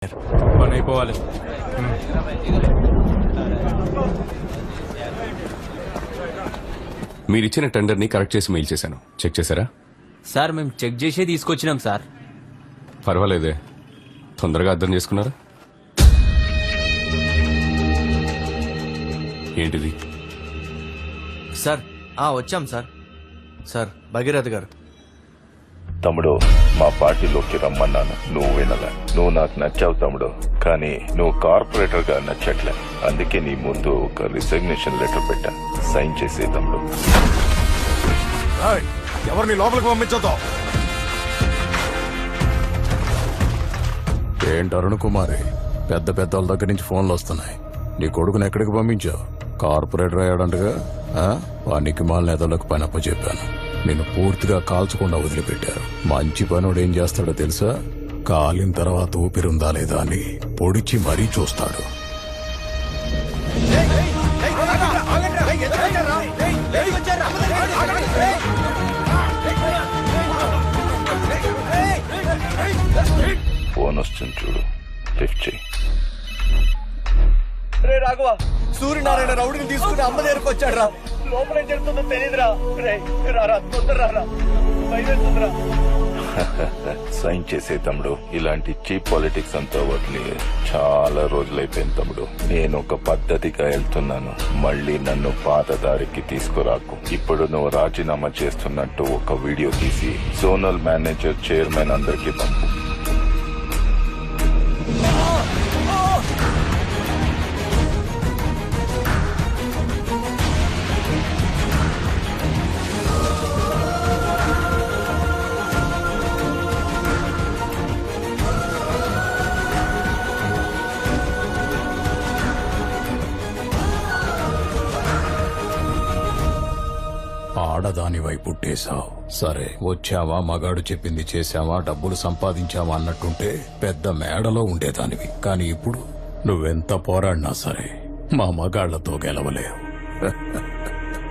పని అయిపోవాలి. మీరిచ్చిన టెండర్ని కరెక్ట్ చేసి మెయిల్ చేశాను. చెక్ చేశారా? సార్ మేము చెక్ చేసే తీసుకొచ్చినాం సార్. పర్వాలేదే, తొందరగా అర్థం చేసుకున్నారా? ఏంటిది? సార్ వచ్చాం సార్. సార్ భగీరథ్ గారు. తమ్ముడు, మా పార్టీలోకి రమ్మన్నాను, నువ్వు వినలే. నువ్వు నాకు నచ్చావు తమ్ముడు, కానీ నువ్వు కార్పొరేటర్ గా నచ్చట్లే. అందుకే నీ ముందు ఒక రిసిగ్నేషన్ లెటర్ పెట్టా, సైన్ చేసే తమ్ముడు. ఎవరిని లోపలికి పంపించొద్దు. ఏంటి అరుణ్ కుమారి, పెద్ద పెద్ద వాళ్ళ దగ్గర నుంచి ఫోన్లు వస్తున్నాయి. నీ కొడుకుని ఎక్కడికి పంపించావు? కార్పొరేటర్ అయ్యాడంటగా. వానికి మాల నేతలకు పని అప్పచెప్పాను. నేను పూర్తిగా కాల్చకుండా వదిలిపెట్టారు. మంచి పనుడు ఏం చేస్తాడో తెలుసా? కాలిన తర్వాత ఊపిరుందా లేదా అని పొడిచి మరీ చూస్తాడు. ఫోన్ వస్తుంది చూడు, లిఫ్ట్ చేయి. రే రాఘవ, సూర్యనారాయణ రౌడీని తీసుకుని అమ్మ దగ్గరకు వచ్చాడు రా. లోపల ఏం జరుగుతుందో తెలియదురా. రారా, తొందర రారా, బయలుదేరుతుందిరా. సైన్ చేసే తమ్ముడు. ఇలాంటి చీప్ పాలిటిక్స్ అంతా వదిలి చాలా రోజులైపోయింది తమ్ముడు. నేను ఒక పద్ధతిగా వెళ్తున్నాను, మళ్ళీ నన్ను పాత దారికి తీసుకురాకు. ఇప్పుడు నువ్వు రాజీనామా చేస్తున్నట్టు ఒక వీడియో తీసి జోనల్ మేనేజర్, చైర్మన్ అందరికీ పంపు. ఆడదానివై పుట్టేశావు. సరే, వచ్చావా, మగాడు చెప్పింది చేశావా, డబ్బులు సంపాదించావా అన్నట్టుంటే పెద్ద మేడలో ఉండేదానివి. కానీ ఇప్పుడు నువ్వెంత పోరాడినా సరే మా మగాళ్లతో గెలవలేవు.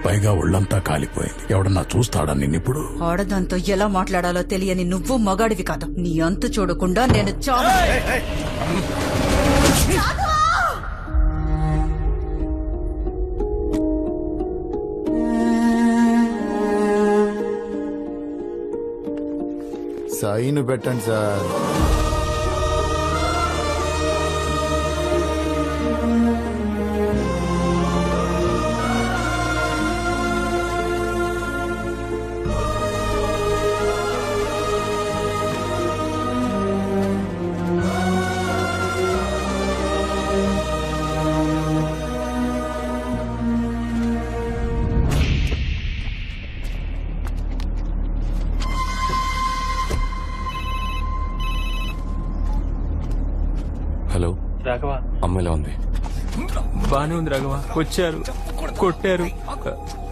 పైగా ఒళ్ళంతా కాలిపోయింది. ఎవడన్నా చూస్తాడా నిన్నిప్పుడు? ఆడదాంతో ఎలా మాట్లాడాలో తెలియని నువ్వు మగాడివి కాదు. నీ అంతు చూడకుండా నేను చాలా సైన్ పెట్టండి సార్. హలో రాఘవ, అమ్మాయిలా ఉంది? బానే ఉంది రాఘవ. వచ్చారు, కొట్టారు.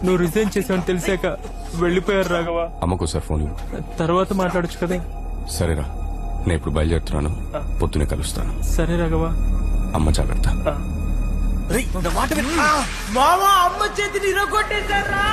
నువ్వు రిజైన్ చేసావని తెలిసాక వెళ్ళిపోయారు రాఘవ. అమ్మకు సార్ ఫోన్ ఇవ్వు. తర్వాత మాట్లాడొచ్చు కదా. సరేరా, నేను ఇప్పుడు బయలుదేరుతున్నాను. పొద్దునే కలుస్తాను. సరే రాఘవ. అమ్మ జాగ్రత్త. మామా, అమ్మ చేతిని ఇరగొట్టేశారా?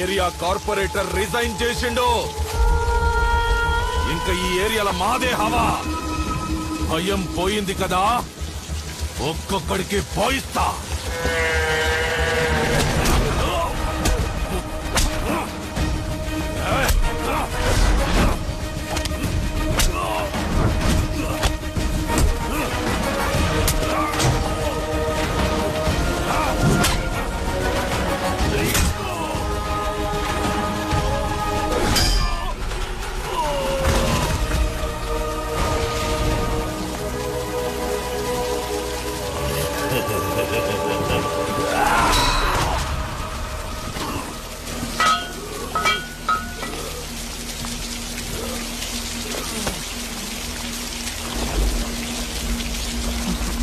ఏరియా కార్పొరేటర్ రిజైన్ చేసిండు. ఇంకా ఈ ఏరియాలో మాదే హవా. భయం పోయింది కదా, ఒక్కొక్కడికి పోయిస్తా.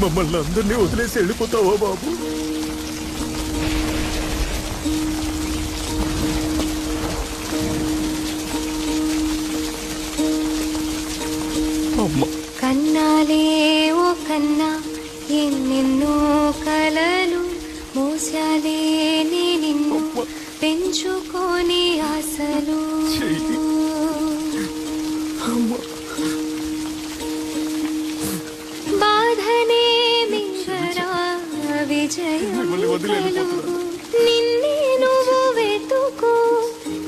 మమ్మల్ని అందరినీ వదిలేసి వెళ్ళిపోతావా బాబు? కన్నాలే ఓ కన్నా ఎన్నెన్నో కలలు మోసాలే నిన్ను పెంచుకొని ఆశలు బాధనే మింగరా విజయం కలుగు. నిన్నే నువ్వు వెతుకు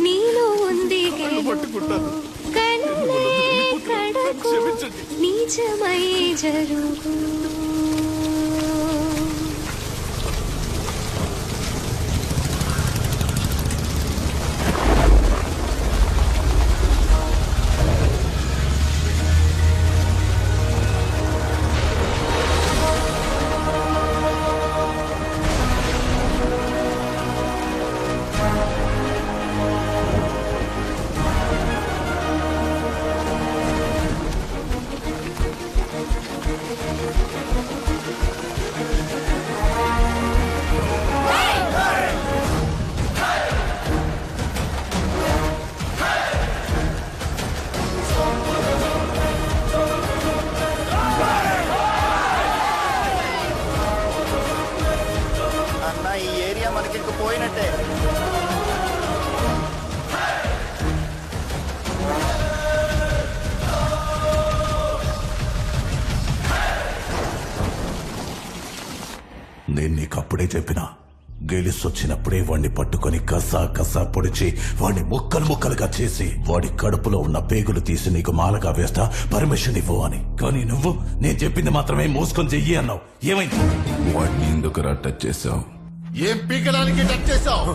నీలో ఉంది గెలుపు. కనులే కడకు నీచమై జరుగు. అన్న ఈ ఏరియా మనకి ఇంక పోయినట్టే. నేను నీకు అప్పుడే చెప్పినా, గెలిసొచ్చినప్పుడే వాణ్ణి పట్టుకొని కసా కసా పొడిచి వాణ్ణి ముక్కలు ముక్కలుగా చేసి వాడి కడుపులో ఉన్న పేగులు తీసి నీకు మాలగా వేస్తా, పర్మిషన్ ఇవ్వు అని. కానీ నువ్వు నేను చెప్పింది మాత్రమే మోసుకొని చెయ్యి అన్నావు. ఏమైంది? వాడిని ఎందుకురా టచ్ చేసావు? ఏం పీకడానికి టచ్ చేసావు?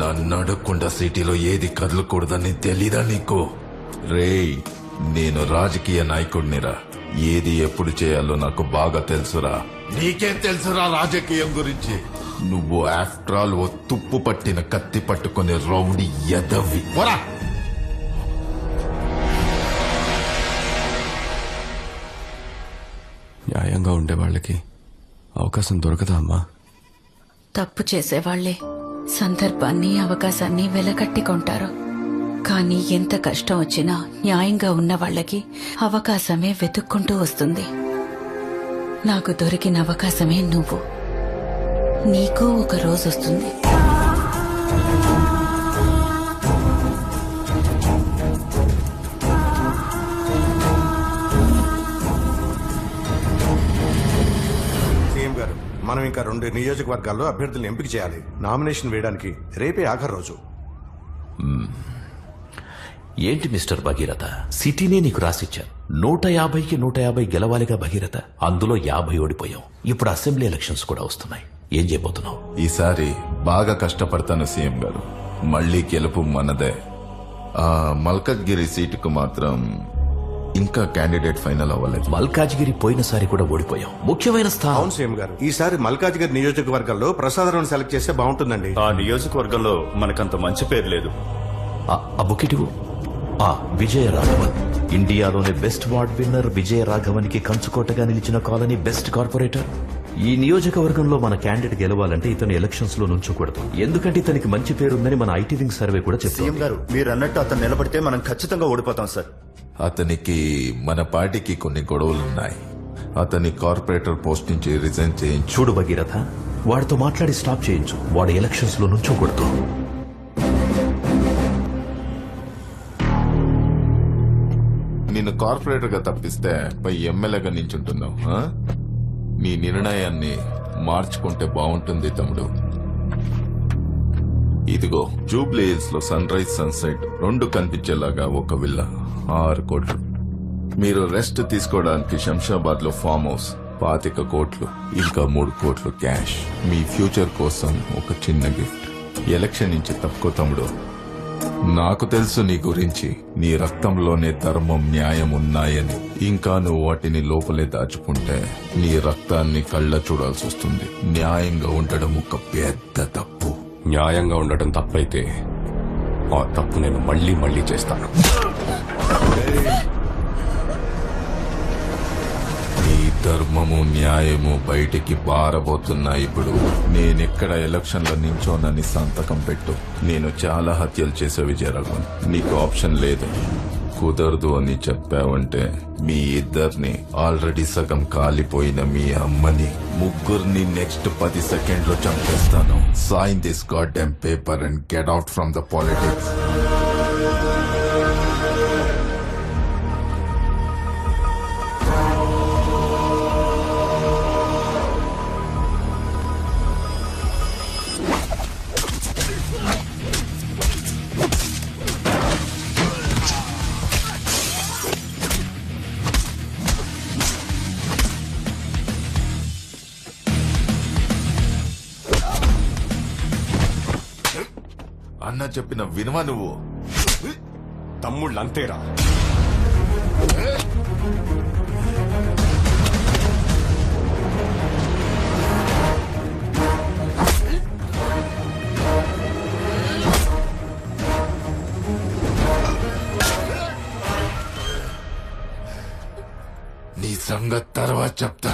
నన్ను అడగకుండా సిటీలో ఏది కదలకూడదని తెలీదా నీకు? రేయ్, నేను రాజకీయ నాయకుడినిరా. ఏది ఎప్పుడు చేయాలో నాకు బాగా తెలుసురా. నీకేం తెలుసురా రాజకీయం గురించి? నువ్వు ఆఫ్టర్ ఆల్ ఓ తుప్పు పట్టిన కత్తి పట్టుకునే రౌడీ ఎదవి. పోరా. న్యాయంగా ఉండే వాళ్ళకి అవకాశం దొరకదా అమ్మా? తప్పు చేసేవాళ్లే సందర్భాన్ని అవకాశాన్ని వెలకట్టి కొంటారు. కానీ ఎంత కష్టం వచ్చినా న్యాయంగా ఉన్న వాళ్ళకి అవకాశమే వెతుక్కుంటూ వస్తుంది. నాకు దొరికిన అవకాశమే నువ్వు. నీకు ఒక రోజు వస్తుంది. సీఎం గారు, మనం ఇంకా 2 నియోజకవర్గాల్లో అభ్యర్థులను ఎంపిక చేయాలి. నామినేషన్ వేయడానికి రేపే ఆఖరి రోజు. ఏంటి మిస్టర్ భగీరథ, సిటీనే నీకు రాసిచ్చాను. 150కి 150 గెలవాలిగా భగీరథ. అందులో 50 ఓడిపోయాం. ఇప్పుడు అసెంబ్లీ ఎలక్షన్స్ కూడా వస్తున్నాయి. ఏం చేయబోతున్నావు? ఈసారి బాగా కష్టపడతాను సీఎం గారు. మళ్ళీ గెలుపు మనదే. ఆ మల్కజ్గిరి సీటుకు మాత్రం ఇంకా క్యాండిడేట్ ఫైనల్ అవ్వలేదు. మల్కాజ్గిరి పోయినసారి కూడా ఓడిపోయాం. ముఖ్యమైన స్థానం. అవును సీఎం గారు, ఈసారి మల్కాజ్గిరి నియోజకవర్గంలో ప్రసాదరావుని సెలెక్ట్ చేస్తే బాగుంటుందండి. ఆ నియోజకవర్గంలో మనకంత మంచి పేరు లేదు. ఆ బుకెటివు. విజయరాఘవన్, ఇండియాలోనే బెస్ట్ వార్డ్ విన్నర్ విజయరాఘవన్ కి కంచుకోటగా నిలిచిన కాలనీ బెస్ట్ కార్పొరేటర్. ఈ నియోజకవర్గంలో మన క్యాండిడేట్ గెలవాలంటే ఇతను ఎలక్షన్స్ లో నుంచకూడదు. ఎందుకంటే ఇతనికి మంచి పేరుందని మన ఐటీ వింగ్ సర్వే కూడా చెప్పింది. సీఎం గారు, మీరు అన్నట్టు అతను నిలబడితే మనం ఖచ్చితంగా ఓడిపోతాం సార్. అతనికి మన పార్టీకి కొన్ని గొడవలున్నాయి. అతని కార్పొరేటర్ పోస్ట్ నుంచి రిజైన్ చేయించు. చూడు భగీరథ, వాడితో మాట్లాడి స్టాప్ చేయించు. వాడు ఎలక్షన్స్ లో నుంచోకూడదు. నిన్ను కార్పొరేటర్ గా తప్పిస్తే పై ఎమ్మెల్యేగా నించుంటున్నావు. నీ నిర్ణయాన్ని మార్చుకుంటే బాగుంటుంది తమ్ముడు. ఇదిగో జూబ్లీ హిల్స్ లో సన్ రైజ్ సన్సెట్ 2 కనిపించేలాగా ఒక విల్లా, 6 కోట్లు. మీరు రెస్ట్ తీసుకోవడానికి శంషాబాద్ లో ఫామ్ హౌస్ 25 కోట్లు, ఇంకా 3 కోట్లు క్యాష్. మీ ఫ్యూచర్ కోసం ఒక చిన్న గిఫ్ట్. ఎలక్షన్ నుంచి తప్పుకో తమ్ముడు. నాకు తెలుసు నీ గురించి. నీ రక్తంలోనే ధర్మం, న్యాయం ఉన్నాయని. ఇంకా నువ్వు వాటిని లోపలే దాచుకుంటే నీ రక్తాన్ని కళ్ళ చూడాల్సి వస్తుంది. న్యాయంగా ఉండడం ఒక పెద్ద తప్పు. న్యాయంగా ఉండటం తప్పైతే ఆ తప్పు నేను మళ్ళీ మళ్ళీ చేస్తాను. నీ ధర్మము న్యాయము బయటికి పారబోతున్నాయి. ఇప్పుడు నేనెక్కడ ఎలక్షన్లో నించోనని సంతకం పెట్టు. నేను చాలా హత్యలు చేసే విజయరాఘవన్, నీకు ఆప్షన్ లేదు. కుదరదు అని చెప్పావంటే మీ ఇద్దరిని, ఆల్రెడీ సగం కాలిపోయిన మీ అమ్మని, ముగ్గురిని నెక్స్ట్ 10 సెకండ్లో చంపేస్తాను. Sign this goddamn paper and get out from the politics. అన్న చెప్పిన వినవా నువ్వు? తమ్ముళ్ళు అంతేరా. నీ సంగతి తర్వాత చెప్తా.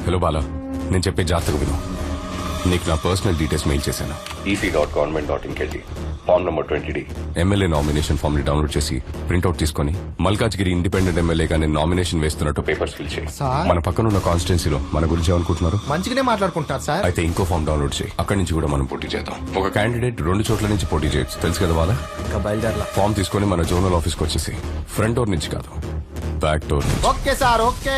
హలో బాలా, నేను చెప్పే జాతకు విను. నీకు నా పర్సనల్ డీటెయిల్స్ మెయిల్ చేశాను. ec.government.in కెళ్ళి form number 20D MLA nomination form ని డౌన్లోడ్ చేసి ప్రింట్అవుట్ తీసుకొని మల్కాజ్గిరి ఇండిపెండెంట్ ఎమ్మెల్యేగా నేను నామినేషన్ వేస్తున్నట్టు పేపర్స్ ఫిల్ చేయి. మన పక్కన ఉన్న కాన్స్టిట్యున్సీలో మన గురించి ఏమనుకుంటున్నారు? మంచిగానే మాట్లాడుకుంటారు సార్. అయితే ఇంకో ఫామ్ డౌన్లోడ్ చేయి. అక్కడి నుంచి కూడా మనం పోటీ చేద్దాం. ఒక క్యాండిడేట్ 2 చోట్ల నుంచి పోటీ చేయొచ్చు, తెలుసు కదా వాళ్ళ. ఇంకా బయలుదేరలా. ఫామ్ తీసుకొని మన జోనల్ ఆఫీస్కి వచ్చేసి ఫ్రంట్ డోర్ నుంచి కాదు, బ్యాక్ డోర్ నుంచి. Okay sir, okay.